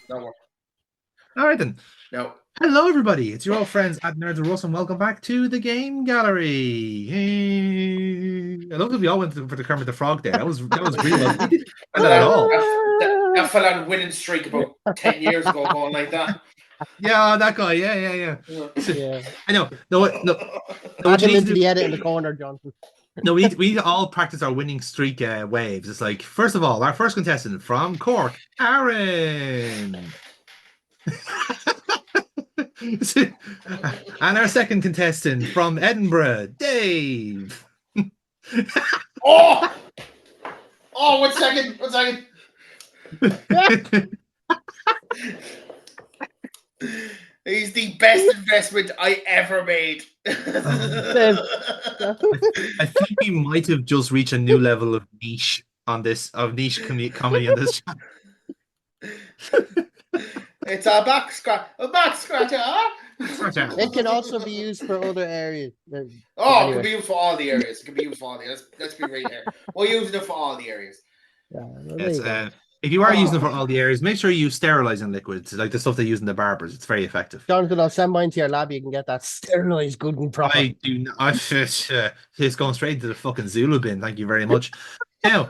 No. All right then. No. Hello, everybody. It's your old friends at Nerds of Russ, and welcome back to the Game Gallery. Hey. I love that we all went for the Kermit the Frog there. That was really well. We didn't plan that at all. That fell on a winning streak about 10 years ago, going like that. Yeah, that guy. Yeah. Yeah. I know. No. Add him into the edit in the corner, Jonathan. No, we need to all practice our winning streak waves. It's like, first of all, our first contestant from Cork, Aaron. And our second contestant from Edinburgh, Dave. Oh, 1 second. He's the best investment I ever made. I think we might have just reached a new level of niche on this, comedy on this channel. It's a back scratcher. It can also be used for other areas. It can be used for all the areas. Let's be right here. We're using it for all the areas. Yeah, if you are using it for all the areas, make sure you use sterilizing liquids, like the stuff they use in the barbers. It's very effective. Jonathan, I'll send mine to your lab. You can get that sterilized good and proper. I do not. It's going straight into the fucking Zulu bin. Thank you very much. Now,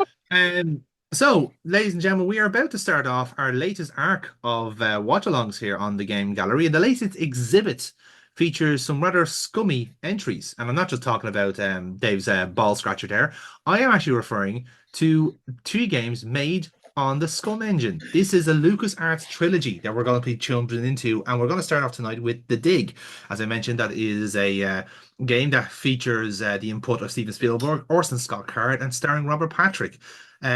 so, ladies and gentlemen, we are about to start off our latest arc of watch-alongs here on the Game Gallery, and the latest exhibit features some rather scummy entries. And I'm not just talking about Dave's ball scratcher there. I am actually referring to 2 games made on the SCUMM engine. This is a LucasArts trilogy that we're going to be jumping into, and we're going to start off tonight with The Dig. As I mentioned, that is a game that features the input of Steven Spielberg, Orson Scott Card, and starring Robert Patrick.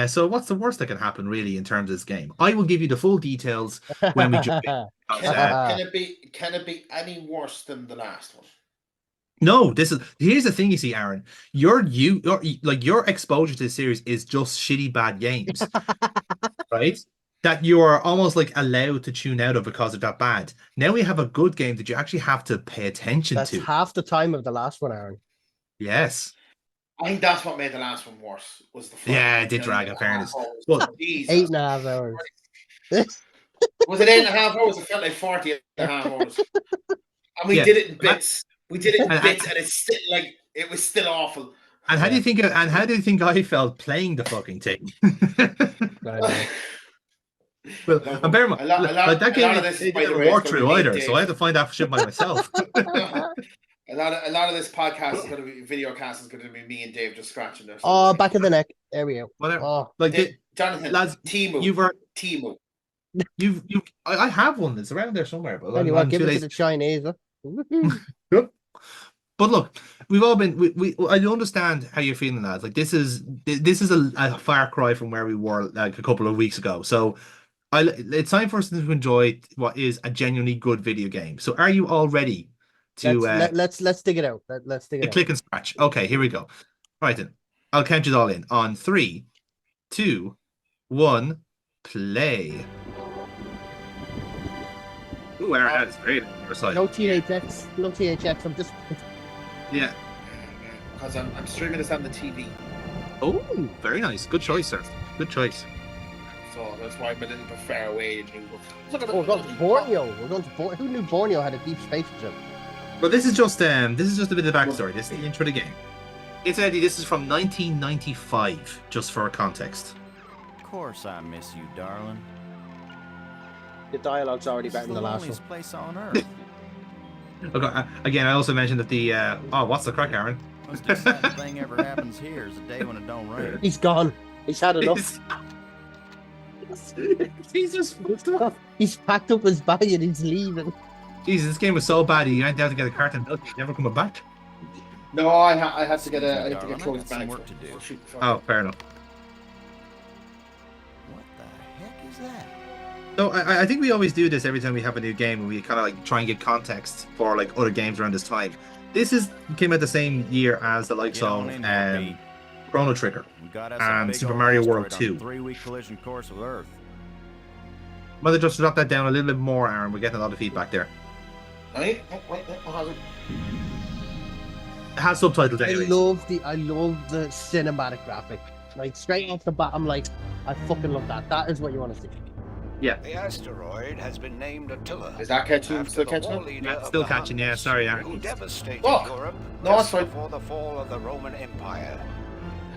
So what's the worst that can happen really in terms of this game? I will give you the full details when we jump in. Can it be any worse than the last one? No, here's the thing, you see, Aaron. Your exposure to the series is just shitty bad games. Right? That you are almost like allowed to tune out of because of that bad. Now we have a good game that you actually have to pay attention to. That's half the time of the last one, Aaron. Yes. I think that's what made the last one worse. Was the it did drag, in fairness. Well, 8.5 hours. Was it 8.5 hours? It felt like 40.5 hours. And we did it in bits. And it's still like it was still awful. And how do you think? And how do you think I felt playing the fucking thing? Well, and bear in mind, like that game didn't work through either, so I had to find that shit by myself. A lot of this podcast is going to be video cast is going to be me and Dave just scratching this. Oh, back of the neck. There we go. Jonathan, lads, Timu. I have one that's around there somewhere. But anyway, give it to the Chinese. But look, we've all been. I understand how you're feeling, lads. Like this is a far cry from where we were like a couple of weeks ago. So, it's time for us to enjoy what is a genuinely good video game. So, are you all ready? Let's dig it out. Let's dig it out. Click and scratch. Okay, here we go. Right then, I'll count it all in on 3, 2, 1, play. Ooh, Aaron, that is great. No THX. I'm just. Yeah. Because I'm streaming this on the TV. Oh, very nice. Good choice, sir. Good choice. So that's why I'm a little bit far away. We're going to Borneo. Who knew Borneo had a deep space gym? But this is just a bit of backstory. This is the intro to the game. It's Eddie. This is from 1995, just for context. Of course, I miss you, darling. The dialogue's already better than the last one. Place on Earth. Okay, again, I also mentioned that the what's the crack, Aaron? Most exciting thing ever happens here is the day when it don't rain. He's gone. He's had enough. He's just He's packed up his bag and he's leaving. Jesus, this game was so bad. He went down to get a carton of milk. He's never coming back. No, I have to get close back. Work to do. Oh, fair enough. What the heck is that? So I think we always do this every time we have a new game, and we kind of like try and get context for like other games around this time. This came out the same year as the likes of Chrono Trigger and Super Mario World 2. 3-week collision course with Earth. Whether just drop that down a little bit more, Aaron, we're getting a lot of feedback there. Wait, It has subtitles anyway. I love the cinematic graphic. Like straight off the bat, I'm like, I fucking love that. That is what you want to see. Yeah. The asteroid has been named Attila. Is that catching? after Still the catching war up? leader Yeah, of still the catching. Yeah, Huns, sorry, who Aaron. devastated Oh, Europe no, just that's fine. before the fall of the Roman Empire.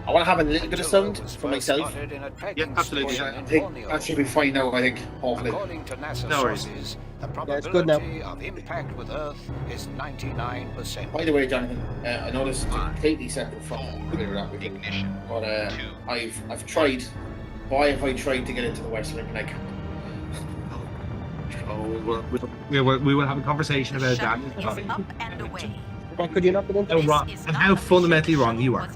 I want to have a little bit of Attila sound was for first myself. spotted in a Yeah, trekking absolutely. station I in think Borneo. that should be fine now, I think. Hopefully. According to NASA No worries. sources, the it's good now. probability of impact with Earth is 99%. By the way, Jonathan, I know this is completely separate from whatever that we do. Ignition. But I've tried. Why have I tried to get into the West Ring and I can't? Oh, we will have a conversation about that. Up and away. Why could you not get into How it? wrong and how fundamentally wrong you are.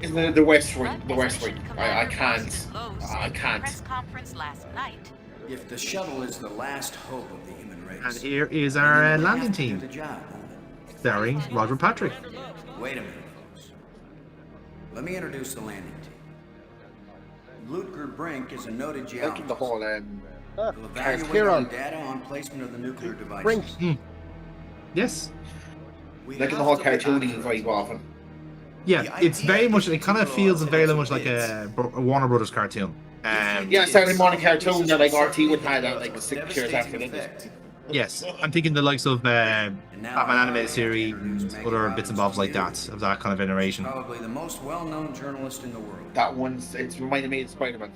Isn't the West Ring? The West Ring. I can't. I can't. Press conference last night. If the shuttle is the last hope of the human race, And here is our then you landing have to do team, the job. starring Roger Patrick. Wait a minute, folks. Let me introduce the landing team. Ludger Brink is a noted Like in geologist. the whole Ah, He'll it's evaluate Kieran. the data on placement of the nuclear devices. Brink. Yes. We like in the have whole to be cartoony accurate. vibe often. Yeah, it's very much. It kind of feels very much like a Warner Brothers cartoon. Yeah, Saturday morning cartoon that like RT would have that like 6 years after this. Yes, I'm thinking the likes of Batman animated series, other bits and bobs like that, of that kind of iteration. Probably the most well-known journalist in the world. That one's it's reminded me of Spider-Man.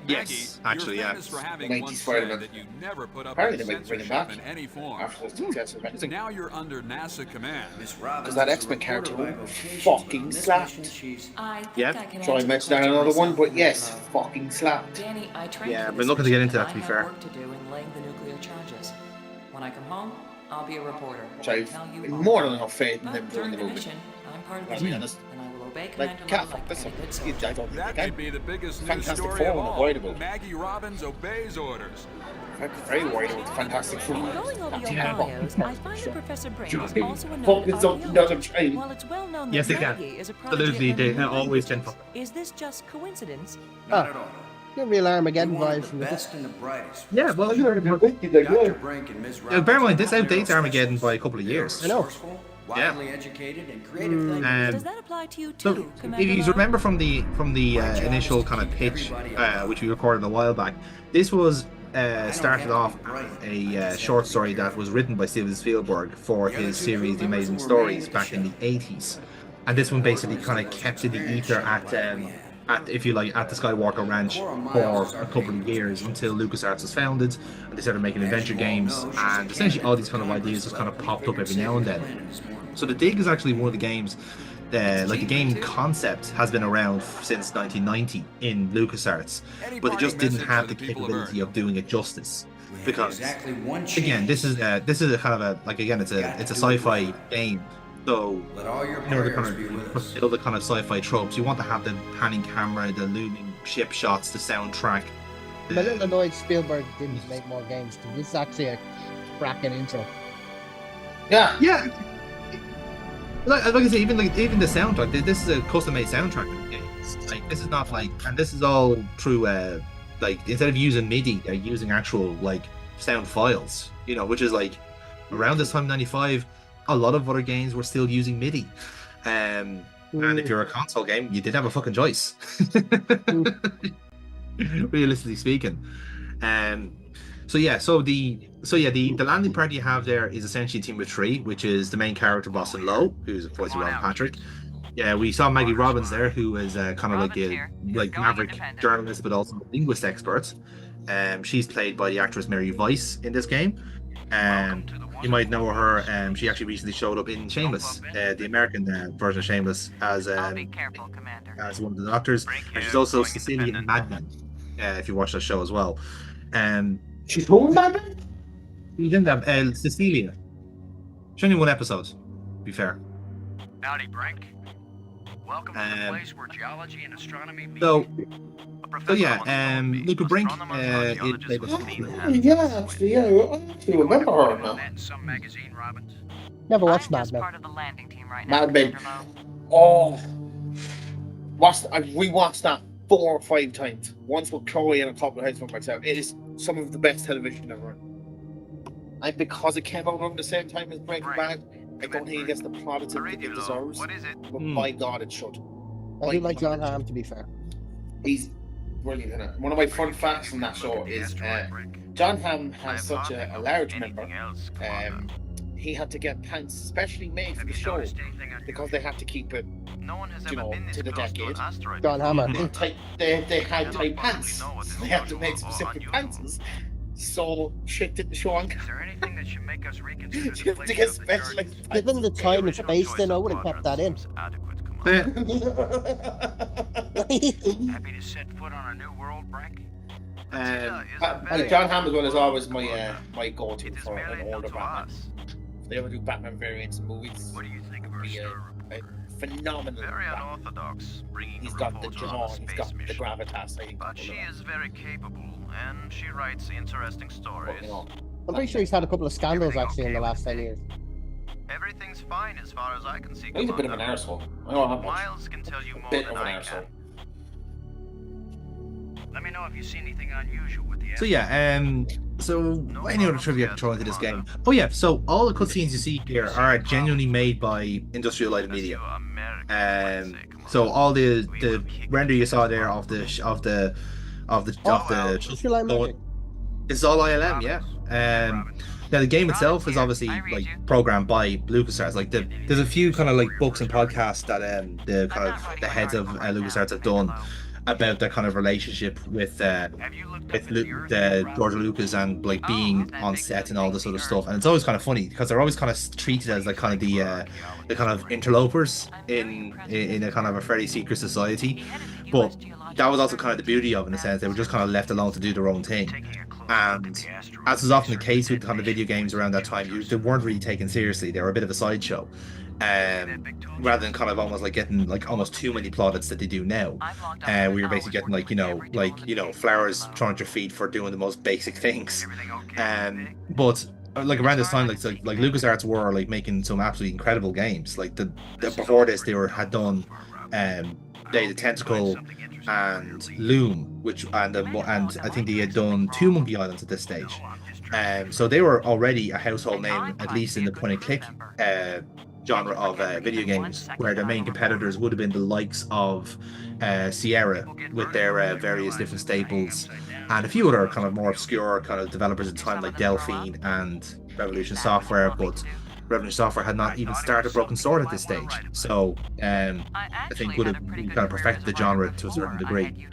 Yes, actually, you're yeah. famous for having 90s once Spider-Man. said that you never put up Apparently with they might bring it censorship back in any form. after the success of anything. Now you're under NASA command. Miss Robbins Because that is a X-Men reporter cartoon by vocation, fucking but on this slapped. mission, she's I think Yeah. I can So I answer the mentioned that question another one, myself, but yes, fucking slapped. Danny, I trained Yeah, for I've this been looking to get into mission, that, to be and I fair. have work to do in laying the nuclear charges. When I come home, I'll be a reporter. Which I've Tell you all. more than enough faith in But them during doing the the movie. mission, I'm part of the Gotta be team, honest. and I will obey Like, Commander cat Love like that's any good I soldier. don't think That I may can. be the biggest news Fantastic story Four of and all. avoidable. Maggie Robbins obeys orders. I'm very worried about the Fantastic Four. In going over your Yeah. bios, I find that Professor Brink is Johnny, also a fuck noted this up, archaeologist. another train. While it's well known Yes, that they can. Maggie is a prodigy Absolutely, at they learning always can. languages, is this just coincidence? not Ah. at all. Get real We Armageddon wanted vibes the from this. best and the brightest. Yeah, well, Dr. Brink and Ms. Robbins bear in mind, are this not outdates narrow Armageddon specialists. by a couple of They are years. I know. resourceful, widely educated, and creative Mm. thinkers. Does that apply to you So, too, if Commander you Love? remember from the initial kind of pitch, which we recorded a while back, this was started off as a short story that was written by Steven Spielberg for his series The Amazing Stories back in the 80s, and this one basically kind of kept in the ether at if you like, at the Skywalker Ranch for a couple of years until LucasArts was founded and they started making adventure games, and essentially all these kind of ideas just kind of popped up every now and then. So the Dig is actually one of the games, like the game concept has been around since 1990 in LucasArts, but it just didn't have the capability of doing it justice. We have Because exactly one again, this chance. is a kind of a, like, again, it's a sci-fi game, so Let all your in order to prayers kind be with of us. fulfill the kind of sci-fi tropes, you want to have the panning camera, the looming ship shots, the soundtrack. I'm a little annoyed Spielberg didn't make more games. This is actually a cracking intro. Yeah. Yeah. Like I say, even the soundtrack. This is a custom-made soundtrack. Like, this is not like, and this is all through like, instead of using MIDI, they're using actual like sound files. You know, which is like around this time, 95, a lot of other games were still using MIDI. And if you're a console game, you did have a fucking choice. Realistically speaking. The landing party you have there is essentially a team of 3, which is the main character Boston Lowe, who's voiced by Ron Patrick. Yeah, we saw Maggie Robbins there, who is kind of like a maverick journalist, but also a linguist expert. She's played by the actress Mary Weiss in this game. You might know her. She actually recently showed up in Shameless, the American version of Shameless, as Be careful, Commander. as one of the doctors. And she's also Cecilia in Mad Men, if you watch that show as well. She's home, man. You didn't have Cecilia. She's only one episode, to be fair. Howdy, Brink. Welcome to the place where geology and astronomy meet. So A yeah, professor wants to know me, Luca Brink, astronomers, it archaeologists played must by- mean Yeah, have actually, yeah, I actually remember her now. that in some magazine, Robbins. Never watched I'm Mad just Men. part of the landing team right now, Mad Men. Commander Lowe. Oh, I've rewatched that 4 or 5 times. Once with Chloe and a couple of times for myself. It is some of the best television ever. And because it came out around the same time as Breaking Bad, I don't think it gets the plaudits it deserves. What is it? But by God, it should. I do like John Hamm, to be fair. He's brilliant in it. One of my fun facts from that show is John Hamm has such a large member. He had to get pants specially made for the show because they had to keep it, you know, to the decade. John Hammer. They had tight pants. So they had to make specific pants. So shit didn't show on. Is there anything that should make us reconsider You have to get specialized pants. Given the time and space, then I would have kept that in. Happy to set foot on a new world, Frank? John Hamm as well is always my go-to for an older Batman. If they ever do Batman variants in movies, What do you think of our star report? phenomenal. Very Batman. unorthodox, bringing He's a got the reporter on jaw, a he's space got the mission. gravitas. I think. But she is very capable, and she writes interesting stories. You know, I'm pretty sure he's had a couple of scandals actually in the last 10 years. Everything's fine as far as I can see. he's a bit of an Commander. arsehole. I don't have much. Miles can tell you more Bit than of an I arsehole. can. Let me know if you see anything unusual with the So yeah, so any other trivia control into this game? Oh yeah, so all the cutscenes you see here are genuinely made by Industrial Light and Media. So all the render you saw there of the Industrial Light and Magic. it's all ILM, yeah. Now the game itself is obviously like programmed by LucasArts. Like there's a few kind of like books and podcasts that the kind of the heads of LucasArts have done about their kind of relationship with George Lucas and like being on set and all this sort of stuff. And it's always kind of funny because they're always kind of treated as like kind of the kind of interlopers in a kind of a fairly secret society. But that was also kind of the beauty of it in a sense. They were just kind of left alone to do their own thing. And as is often the case with kind of video games around that time, they weren't really taken seriously. They were a bit of a sideshow. Rather than kind of almost like getting like almost too many plaudits that they do now, where you're basically getting like flowers thrown at your feet for doing the most basic things. But like around this time, like LucasArts were like making some absolutely incredible games. Like the before this, they had done Day of the Tentacle and Loom, and I think they had done 2 Monkey Islands at this stage. So they were already a household name, at least in the point and click genre of video games, where their main competitors would have been the likes of Sierra with their various different staples, and a few other kind of more obscure kind of developers at the time like Delphine and Revolution Software. But Revolution Software had not even started Broken Sword at this stage, so I think would have kind of perfected the genre to a certain degree.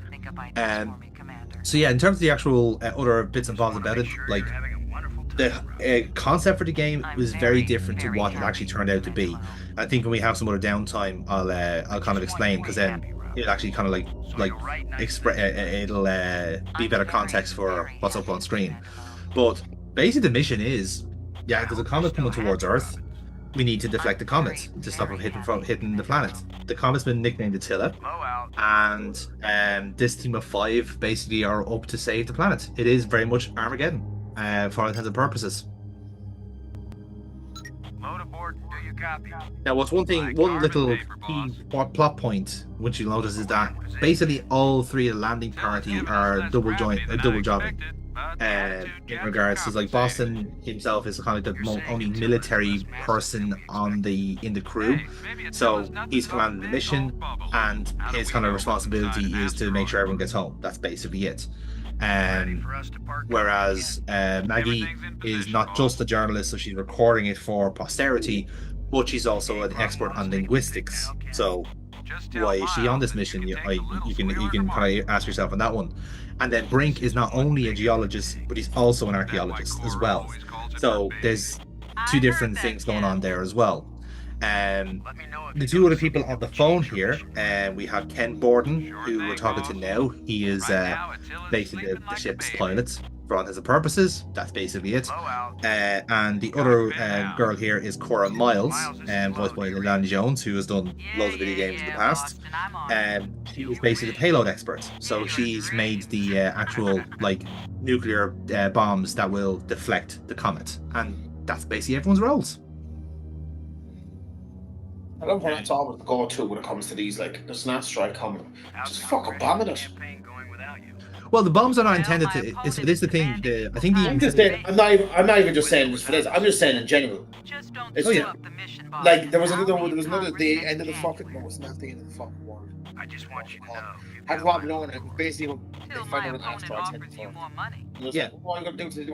So yeah, in terms of the actual other bits and bobs about it, like the concept for the game was very different to what it actually turned out to be. I think when we have some other downtime, I'll kind of explain, because then it'll actually kind of it'll be better context for what's up on screen. But basically the mission is, there's a comet coming towards Earth. We need to deflect the comet to stop it from hitting the planet. The comet's been nicknamed Attila, and this team of 5 basically are up to save the planet. It is very much Armageddon for all intents and purposes. Now, what's one little key plot point which you'll notice is that basically all 3 of the landing party are double jobbing. In regards to, like, Boston himself is kind of the only military person in the crew, so he's commanding the mission, and his kind of responsibility is to make sure everyone gets home. That's basically it. Whereas Maggie is not just a journalist, so she's recording it for posterity, but she's also an expert on linguistics. So why is she on this mission? You can kind of ask yourself on that one. And then Brink is not only a geologist, but he's also an archaeologist as well. So there's 2 different things going on there as well. The 2 other people on the phone here, we have Ken Borden, who we're talking to now. He is basically the ship's pilot for all intents and purposes. That's basically it. And the other girl here is Cora Miles, voiced by Lilani Jones, who has done loads of video games in the past. She is basically the payload expert. So she's made the actual like nuclear bombs that will deflect the comet. And that's basically everyone's roles. I love how it's always the go-to when it comes to these, like, there's an asteroid coming. Just fucking bombing it. Well, the bombs are not intended to. This is the thing. I think I'm not even just saying this for this. I'm just saying in general. It's, like there was another. The end of the fucking. No, it's not the end of the fucking world. I just want you to know. Had Rob known it, basically what they Till find my out an opponent asteroid offers you more money. Yeah. What are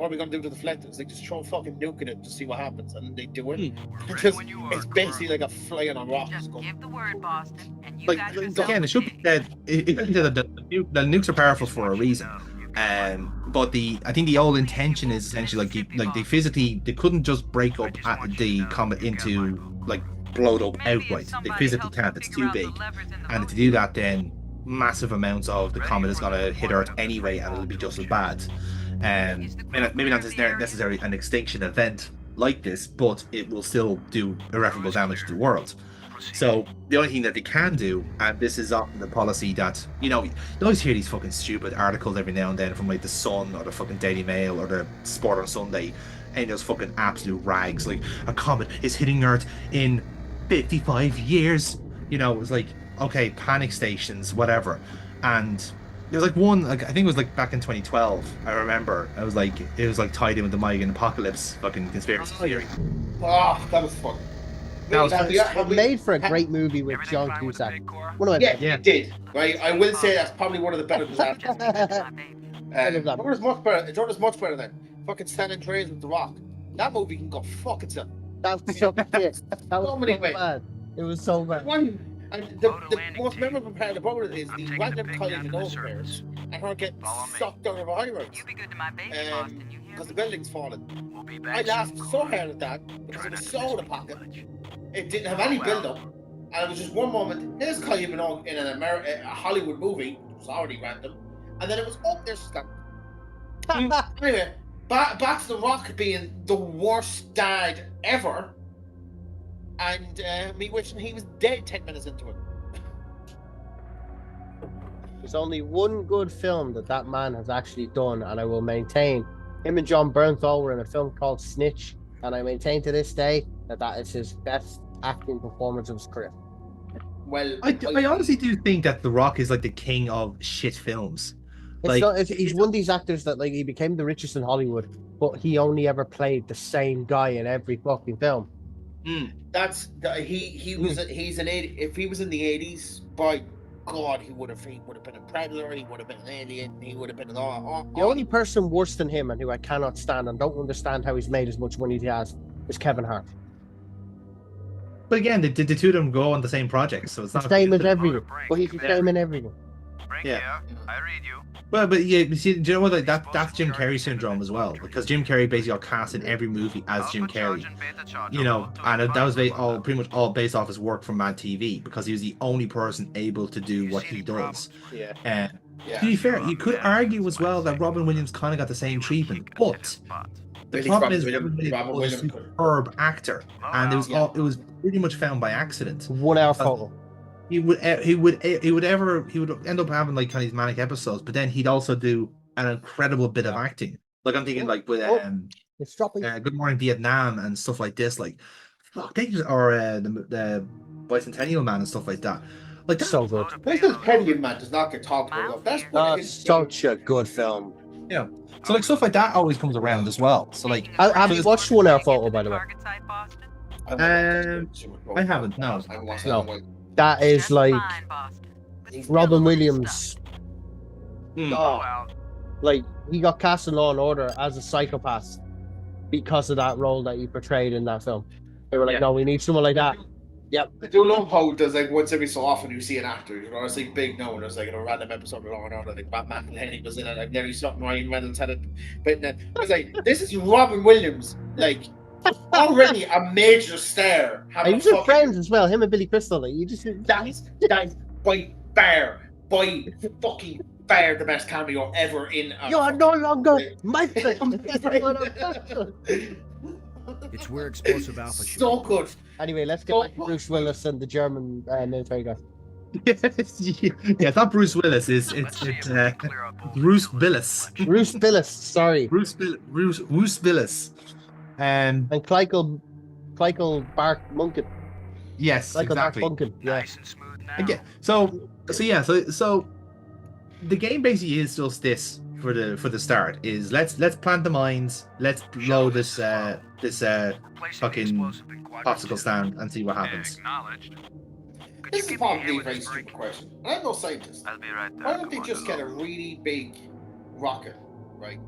we gonna do to deflect it? It's like just throw a fucking nuke in it to see what happens, and they do it. We're ready Just, when you are, it's basically like a fly on a rock. Just give the word, Boston, and you Like got yourself again, a it should be gig. said. It should be said that the nukes are powerful for a reason. But I think the whole intention is essentially like they couldn't just break up the comet into like blow it up outright. They physically can't. It's too big, and to do that, then massive amounts of the comet is gonna hit Earth anyway, and it'll be just as bad. Maybe not necessarily an extinction event like this, but it will still do irreparable damage to the world. So the only thing that they can do, and this is often the policy that, you always hear these fucking stupid articles every now and then from like the Sun or the fucking Daily Mail or the Sport on Sunday, and those fucking absolute rags, like a comet is hitting Earth in 55 years. It's like, okay, panic stations, whatever. And there was like one, like I think it was like back in 2012. I remember it was like tied in with the Mayan apocalypse fucking conspiracy theory. Oh, that was fun. It made for a great movie with John Cusack. It did. Right, I will say that's probably one of the better disasters. Jordan's much better. Jordan's much better than fucking San Andreas with The Rock. That movie can go fuck itself. That was so bad. That was So many so ways. bad. It was so bad. And the most memorable part about it is the random Kylie Minogue pairs and her getting sucked out of a high rise. You be good to my baby, Boston. You hear Because the me? building's fallen. We'll be I back laughed soon, so Corey. hard at that because Try it was not to so miss out of too pocket. much. It didn't have any build up, and it was just one moment. Here's Kylie Minogue in a Hollywood movie, which was already random, and then it was there's she's gone. Anyway, back to The Rock being the worst dad ever, and me wishing he was dead 10 minutes into it. There's only one good film that man has actually done, and I will maintain. Him and John Bernthal were in a film called Snitch, and I maintain to this day that is his best acting performance of his career. Well, I honestly do think that The Rock is like the king of shit films. He's one of these actors that he became the richest in Hollywood, but he only ever played the same guy in every fucking film. He's an 80. If he was in the 80s, by God, he would have been a Predator. He would have been an Alien. He would have been all. The only person worse than him and who I cannot stand and don't understand how he's made as much money as he has is Kevin Hart. But again, the two of them go on the same project, so it's not Same as everything. But he's the same in everything. Yeah. I read you. But yeah, you see, do you know what? Like that's Jim Carrey syndrome as well, because Jim Carrey basically got cast in every movie as Jim Carrey. And that was pretty much all based off his work from Mad TV, because he was the only person able to do what he does. Yeah. To be fair, you could argue as well that Robin Williams kind of got the same treatment, but the problem is Robin Williams was a superb actor, and it was pretty much found by accident. 1 hour photo. He would end up having like kind of these manic episodes, but then he'd also do an incredible bit of acting. Like I'm thinking like with it's dropping. Good Morning Vietnam and stuff like this, like the Bicentennial Man and stuff like that. Like that's so good. Bicentennial Man does not get talked about. That's such a good film. Yeah. So like stuff like that always comes around as well. So like, have you watched 1 hour photo, by the way? I haven't. No. No. That is like Robin Williams. Like he got cast in Law and Order as a psychopath because of that role that he portrayed in that film. They were like, no, we need someone like that. Yep. I do love how there's like once every so often you see an actor, it's like big no, there's like in a random episode of Law and Order, like Matt McElhenney was in it, like nearly something Ryan Reynolds had it, but it was like this is Robin Williams, like already a major star. He was in Friends as well. Him and Billy Crystal. Like you just that's by fucking far the best cameo ever in. You are no longer my friend. It's where explosive alpha. So good. Anyway, let's get back to Bruce Willis and the German military guy. Yeah, it's not Bruce Willis. It's Bruce Willis. Bruce Willis. Sorry. Bruce Willis. And Clykel Bark Munkin. Yes, exactly. Bark Munkin. Yeah. Nice and smooth now. Again, so the game basically is just this for the start. Is let's plant the mines. Let's blow this fucking popsicle stand and see what happens. This is probably a very stupid question. I'm no scientist. I'll be right there. Why don't they just get a really big rocket, right,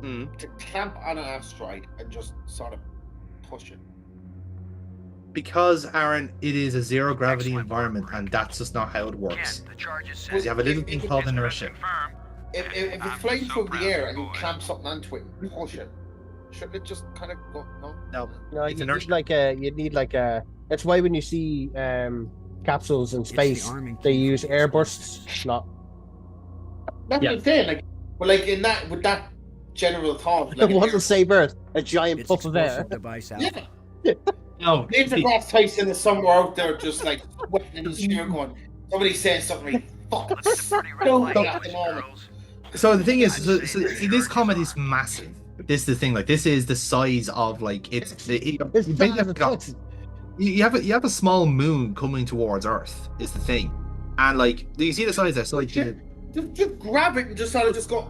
Mm. to clamp on an asteroid and just sort of push it? Because, Aaron, it is a zero gravity Excellent environment, work, and Rick. that's just not how it Ken, works. the charges said. Because you have a little thing called inertia. Confirmed. If it's I'm flying so through proud the of air you and you boys. clamp something onto it and push it, shouldn't it just kind of go? No. No, No, it's you inertia. need like a. That's why when you see capsules in It's the space, arming they key for use the air explosives. bursts. Not That's Yeah. what I'm saying. Like, but like in that, with that general thought, the like one to save Earth, a giant It's puff of air. explosive device Alpha. yeah, No, Neil deGrasse Tyson is somewhere out there just like sweating in his chair going, somebody saying something really fucking Looking pretty red stupid light, at the boys and moment. girls. So the thing is, I'd so, say so, the see, this charges comet are- is massive. This is the thing. Like, this is the size of like it's. It's you basically have got- you have a small moon coming towards Earth. Is the thing, and like, do you see the size there? So like, Just grab it and just sort of just go.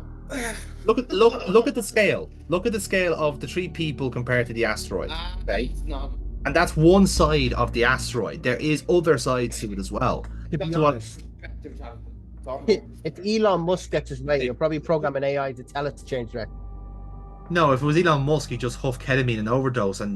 look at the scale. Look at the scale of the 3 people compared to the asteroid. Okay, No. and that's one side of the asteroid. There is other sides to it as well. To be honest, If Elon Musk gets his way, you'll probably program an AI to tell it to change direction. no. If it was Elon Musk, he just huffed ketamine and overdose and